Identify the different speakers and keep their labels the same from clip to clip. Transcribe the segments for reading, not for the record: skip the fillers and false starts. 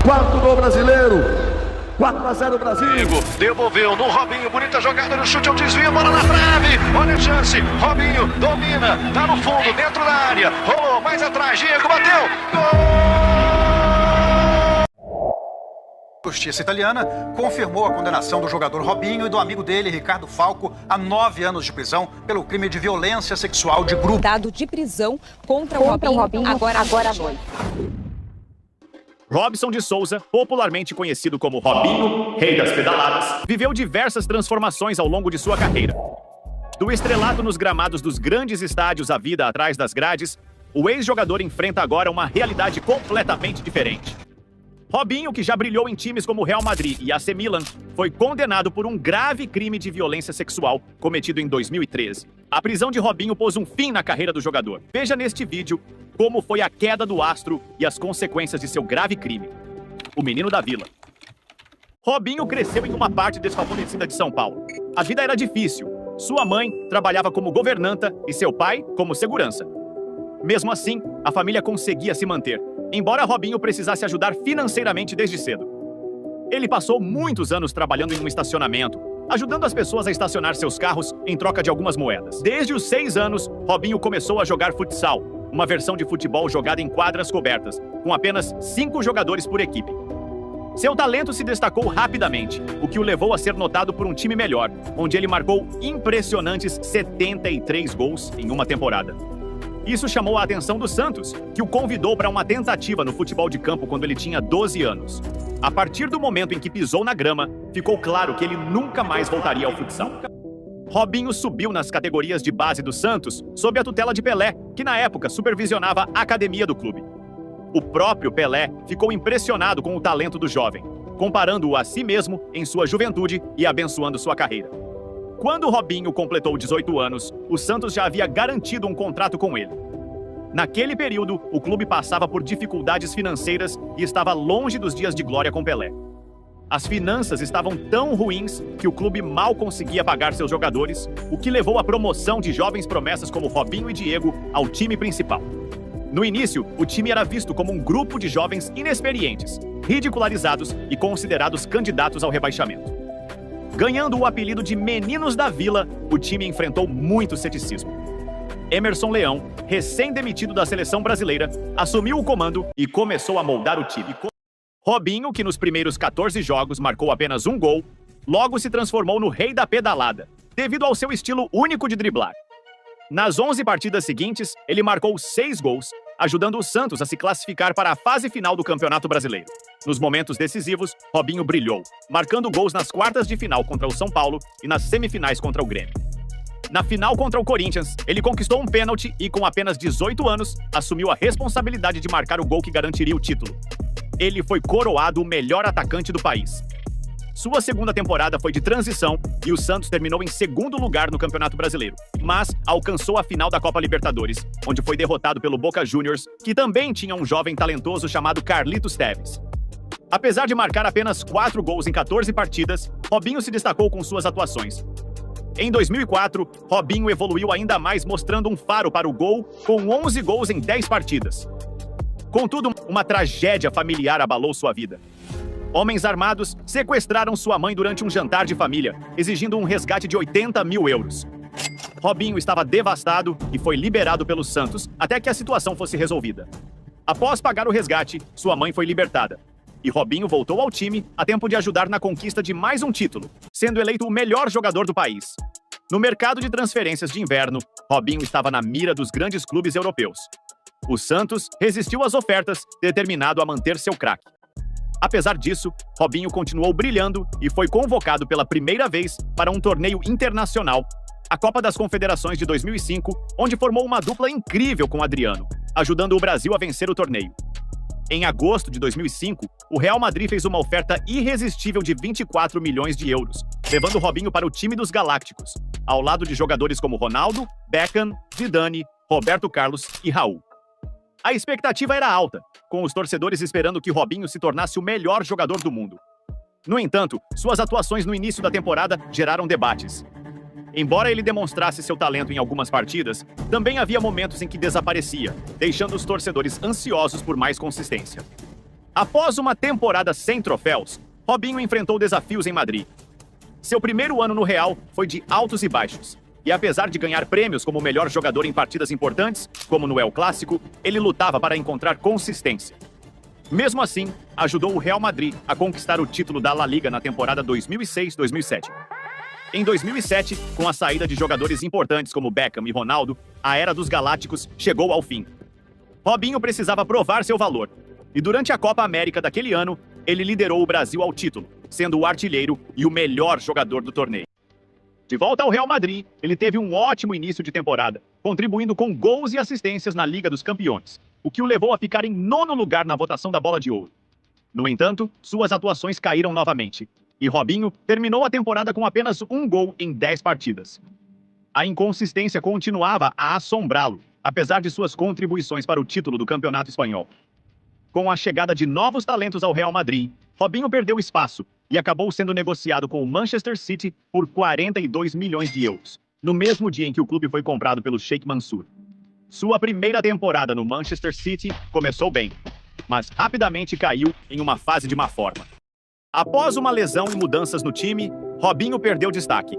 Speaker 1: Quarto gol brasileiro. 4-0 Brasil.
Speaker 2: Devolveu no Robinho, bonita jogada no chute, ao desvio, bola na trave. Olha a chance, Robinho domina, tá no fundo, dentro da área. Rolou, mais atrás, Diego bateu.
Speaker 3: A Justiça italiana confirmou a condenação do jogador Robinho e do amigo dele, Ricardo Falco, a 9 anos de prisão pelo crime de violência sexual de grupo.
Speaker 4: Dado de prisão contra o Robinho agora à noite.
Speaker 5: Robson de Souza, popularmente conhecido como Robinho, rei das pedaladas, viveu diversas transformações ao longo de sua carreira. Do estrelato nos gramados dos grandes estádios à vida atrás das grades, o ex-jogador enfrenta agora uma realidade completamente diferente. Robinho, que já brilhou em times como Real Madrid e AC Milan, foi condenado por um grave crime de violência sexual cometido em 2013. A prisão de Robinho pôs um fim na carreira do jogador. Veja neste vídeo como foi a queda do astro e as consequências de seu grave crime. O menino da vila. Robinho cresceu em uma parte desfavorecida de São Paulo. A vida era difícil. Sua mãe trabalhava como governanta e seu pai como segurança. Mesmo assim, a família conseguia se manter, embora Robinho precisasse ajudar financeiramente desde cedo. Ele passou muitos anos trabalhando em um estacionamento, ajudando as pessoas a estacionar seus carros em troca de algumas moedas. Desde os 6 anos, Robinho começou a jogar futsal, uma versão de futebol jogada em quadras cobertas, com apenas 5 jogadores por equipe. Seu talento se destacou rapidamente, o que o levou a ser notado por um time melhor, onde ele marcou impressionantes 73 gols em uma temporada. Isso chamou a atenção do Santos, que o convidou para uma tentativa no futebol de campo quando ele tinha 12 anos. A partir do momento em que pisou na grama, ficou claro que ele nunca mais voltaria ao futsal. Robinho subiu nas categorias de base do Santos sob a tutela de Pelé, que na época supervisionava a academia do clube. O próprio Pelé ficou impressionado com o talento do jovem, comparando-o a si mesmo em sua juventude e abençoando sua carreira. Quando Robinho completou 18 anos, o Santos já havia garantido um contrato com ele. Naquele período, o clube passava por dificuldades financeiras e estava longe dos dias de glória com Pelé. As finanças estavam tão ruins que o clube mal conseguia pagar seus jogadores, o que levou à promoção de jovens promessas como Robinho e Diego ao time principal. No início, o time era visto como um grupo de jovens inexperientes, ridicularizados e considerados candidatos ao rebaixamento. Ganhando o apelido de Meninos da Vila, o time enfrentou muito ceticismo. Emerson Leão, recém-demitido da seleção brasileira, assumiu o comando e começou a moldar o time. Robinho, que nos primeiros 14 jogos marcou apenas um gol, logo se transformou no rei da pedalada, devido ao seu estilo único de driblar. Nas 11 partidas seguintes, ele marcou 6 gols, ajudando o Santos a se classificar para a fase final do Campeonato Brasileiro. Nos momentos decisivos, Robinho brilhou, marcando gols nas quartas de final contra o São Paulo e nas semifinais contra o Grêmio. Na final contra o Corinthians, ele conquistou um pênalti e, com apenas 18 anos, assumiu a responsabilidade de marcar o gol que garantiria o título. Ele foi coroado o melhor atacante do país. Sua segunda temporada foi de transição e o Santos terminou em segundo lugar no Campeonato Brasileiro, mas alcançou a final da Copa Libertadores, onde foi derrotado pelo Boca Juniors, que também tinha um jovem talentoso chamado Carlitos Tevez. Apesar de marcar apenas 4 gols em 14 partidas, Robinho se destacou com suas atuações. Em 2004, Robinho evoluiu ainda mais, mostrando um faro para o gol, com 11 gols em 10 partidas. Contudo, uma tragédia familiar abalou sua vida. Homens armados sequestraram sua mãe durante um jantar de família, exigindo um resgate de 80 mil euros. Robinho estava devastado e foi liberado pelo Santos até que a situação fosse resolvida. Após pagar o resgate, sua mãe foi libertada. E Robinho voltou ao time a tempo de ajudar na conquista de mais um título, sendo eleito o melhor jogador do país. No mercado de transferências de inverno, Robinho estava na mira dos grandes clubes europeus. O Santos resistiu às ofertas, determinado a manter seu craque. Apesar disso, Robinho continuou brilhando e foi convocado pela primeira vez para um torneio internacional, a Copa das Confederações de 2005, onde formou uma dupla incrível com Adriano, ajudando o Brasil a vencer o torneio. Em agosto de 2005, o Real Madrid fez uma oferta irresistível de 24 milhões de euros, levando Robinho para o time dos Galácticos, ao lado de jogadores como Ronaldo, Beckham, Zidane, Roberto Carlos e Raul. A expectativa era alta, com os torcedores esperando que Robinho se tornasse o melhor jogador do mundo. No entanto, suas atuações no início da temporada geraram debates. Embora ele demonstrasse seu talento em algumas partidas, também havia momentos em que desaparecia, deixando os torcedores ansiosos por mais consistência. Após uma temporada sem troféus, Robinho enfrentou desafios em Madrid. Seu primeiro ano no Real foi de altos e baixos. E apesar de ganhar prêmios como o melhor jogador em partidas importantes, como no El Clássico, ele lutava para encontrar consistência. Mesmo assim, ajudou o Real Madrid a conquistar o título da La Liga na temporada 2006-2007. Em 2007, com a saída de jogadores importantes como Beckham e Ronaldo, a era dos Galácticos chegou ao fim. Robinho precisava provar seu valor. E durante a Copa América daquele ano, ele liderou o Brasil ao título, sendo o artilheiro e o melhor jogador do torneio. De volta ao Real Madrid, ele teve um ótimo início de temporada, contribuindo com gols e assistências na Liga dos Campeões, o que o levou a ficar em 9º lugar na votação da Bola de Ouro. No entanto, suas atuações caíram novamente, e Robinho terminou a temporada com apenas um gol em 10 partidas. A inconsistência continuava a assombrá-lo, apesar de suas contribuições para o título do Campeonato Espanhol. Com a chegada de novos talentos ao Real Madrid, Robinho perdeu espaço e acabou sendo negociado com o Manchester City por 42 milhões de euros, no mesmo dia em que o clube foi comprado pelo Sheikh Mansour. Sua primeira temporada no Manchester City começou bem, mas rapidamente caiu em uma fase de má forma. Após uma lesão e mudanças no time, Robinho perdeu destaque.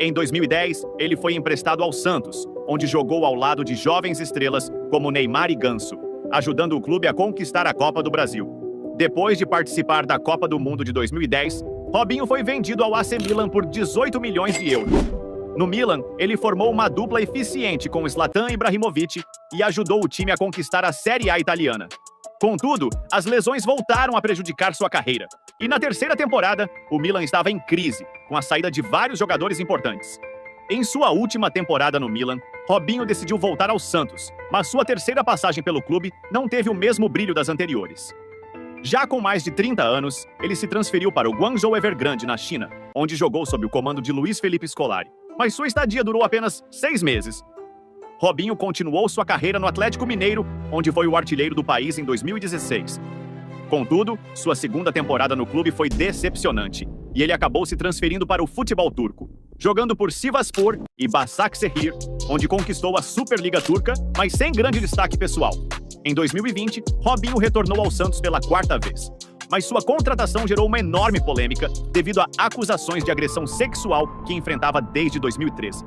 Speaker 5: Em 2010, ele foi emprestado ao Santos, onde jogou ao lado de jovens estrelas como Neymar e Ganso, ajudando o clube a conquistar a Copa do Brasil. Depois de participar da Copa do Mundo de 2010, Robinho foi vendido ao AC Milan por 18 milhões de euros. No Milan, ele formou uma dupla eficiente com Zlatan Ibrahimovic e ajudou o time a conquistar a Série A italiana. Contudo, as lesões voltaram a prejudicar sua carreira. E na terceira temporada, o Milan estava em crise, com a saída de vários jogadores importantes. Em sua última temporada no Milan, Robinho decidiu voltar ao Santos, mas sua terceira passagem pelo clube não teve o mesmo brilho das anteriores. Já com mais de 30 anos, ele se transferiu para o Guangzhou Evergrande, na China, onde jogou sob o comando de Luiz Felipe Scolari. Mas sua estadia durou apenas 6 meses. Robinho continuou sua carreira no Atlético Mineiro, onde foi o artilheiro do país em 2016. Contudo, sua segunda temporada no clube foi decepcionante, e ele acabou se transferindo para o futebol turco, jogando por Sivasspor e Başakşehir, onde conquistou a Superliga Turca, mas sem grande destaque pessoal. Em 2020, Robinho retornou ao Santos pela 4ª vez. Mas sua contratação gerou uma enorme polêmica devido a acusações de agressão sexual que enfrentava desde 2013.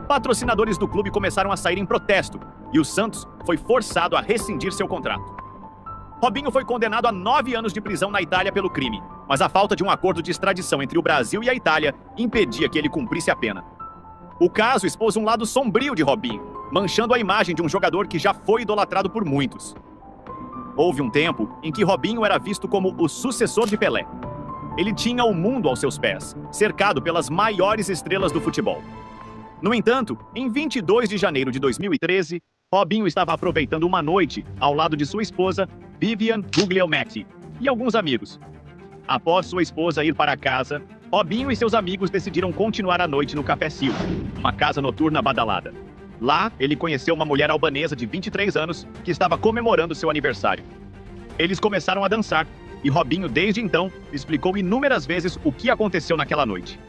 Speaker 5: Patrocinadores do clube começaram a sair em protesto e o Santos foi forçado a rescindir seu contrato. Robinho foi condenado a 9 anos de prisão na Itália pelo crime, mas a falta de um acordo de extradição entre o Brasil e a Itália impedia que ele cumprisse a pena. O caso expôs um lado sombrio de Robinho, manchando a imagem de um jogador que já foi idolatrado por muitos. Houve um tempo em que Robinho era visto como o sucessor de Pelé. Ele tinha o mundo aos seus pés, cercado pelas maiores estrelas do futebol. No entanto, em 22 de janeiro de 2013, Robinho estava aproveitando uma noite ao lado de sua esposa, Vivian Guglielmetti, e alguns amigos. Após sua esposa ir para casa, Robinho e seus amigos decidiram continuar a noite no Café Silva, uma casa noturna badalada. Lá, ele conheceu uma mulher albanesa de 23 anos que estava comemorando seu aniversário. Eles começaram a dançar, e Robinho, desde então, explicou inúmeras vezes o que aconteceu naquela noite.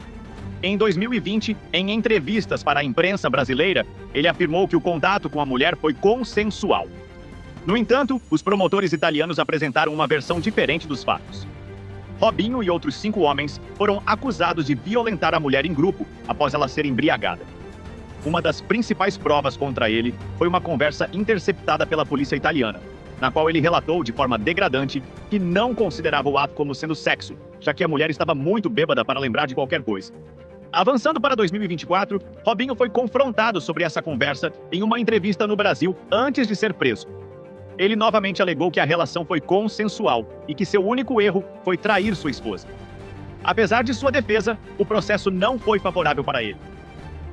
Speaker 5: Em 2020, em entrevistas para a imprensa brasileira, ele afirmou que o contato com a mulher foi consensual. No entanto, os promotores italianos apresentaram uma versão diferente dos fatos. Robinho e outros 5 homens foram acusados de violentar a mulher em grupo após ela ser embriagada. Uma das principais provas contra ele foi uma conversa interceptada pela polícia italiana, na qual ele relatou de forma degradante que não considerava o ato como sendo sexo, já que a mulher estava muito bêbada para lembrar de qualquer coisa. Avançando para 2024, Robinho foi confrontado sobre essa conversa em uma entrevista no Brasil antes de ser preso. Ele novamente alegou que a relação foi consensual e que seu único erro foi trair sua esposa. Apesar de sua defesa, o processo não foi favorável para ele.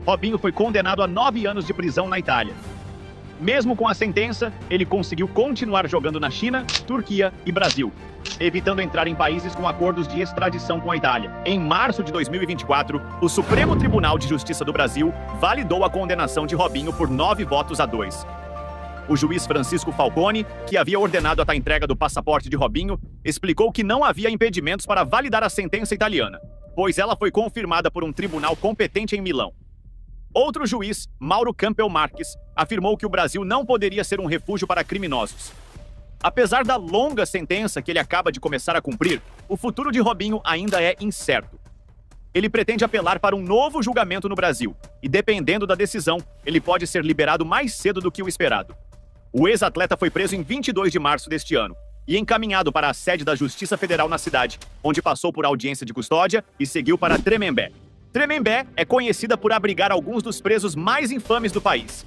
Speaker 5: Robinho foi condenado a 9 anos de prisão na Itália. Mesmo com a sentença, ele conseguiu continuar jogando na China, Turquia e Brasil, evitando entrar em países com acordos de extradição com a Itália. Em março de 2024, o Supremo Tribunal de Justiça do Brasil validou a condenação de Robinho por 9-2. O juiz Francisco Falcone, que havia ordenado a entrega do passaporte de Robinho, explicou que não havia impedimentos para validar a sentença italiana, pois ela foi confirmada por um tribunal competente em Milão. Outro juiz, Mauro Campbell Marques, afirmou que o Brasil não poderia ser um refúgio para criminosos. Apesar da longa sentença que ele acaba de começar a cumprir, o futuro de Robinho ainda é incerto. Ele pretende apelar para um novo julgamento no Brasil, e dependendo da decisão, ele pode ser liberado mais cedo do que o esperado. O ex-atleta foi preso em 22 de março deste ano e encaminhado para a sede da Justiça Federal na cidade, onde passou por audiência de custódia e seguiu para Tremembé. Tremembé é conhecida por abrigar alguns dos presos mais infames do país.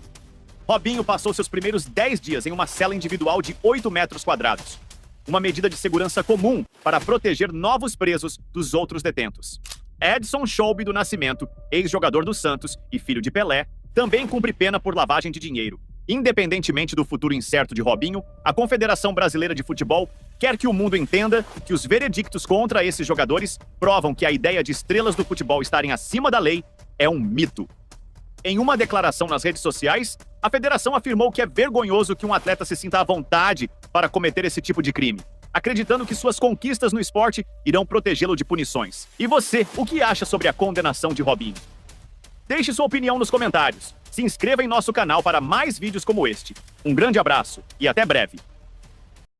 Speaker 5: Robinho passou seus primeiros 10 dias em uma cela individual de 8 metros quadrados, uma medida de segurança comum para proteger novos presos dos outros detentos. Edson Scholbe do Nascimento, ex-jogador do Santos e filho de Pelé, também cumpre pena por lavagem de dinheiro. Independentemente do futuro incerto de Robinho, a Confederação Brasileira de Futebol quer que o mundo entenda que os veredictos contra esses jogadores provam que a ideia de estrelas do futebol estarem acima da lei é um mito. Em uma declaração nas redes sociais, a federação afirmou que é vergonhoso que um atleta se sinta à vontade para cometer esse tipo de crime, acreditando que suas conquistas no esporte irão protegê-lo de punições. E você, o que acha sobre a condenação de Robinho? Deixe sua opinião nos comentários. Se inscreva em nosso canal para mais vídeos como este. Um grande abraço e até breve.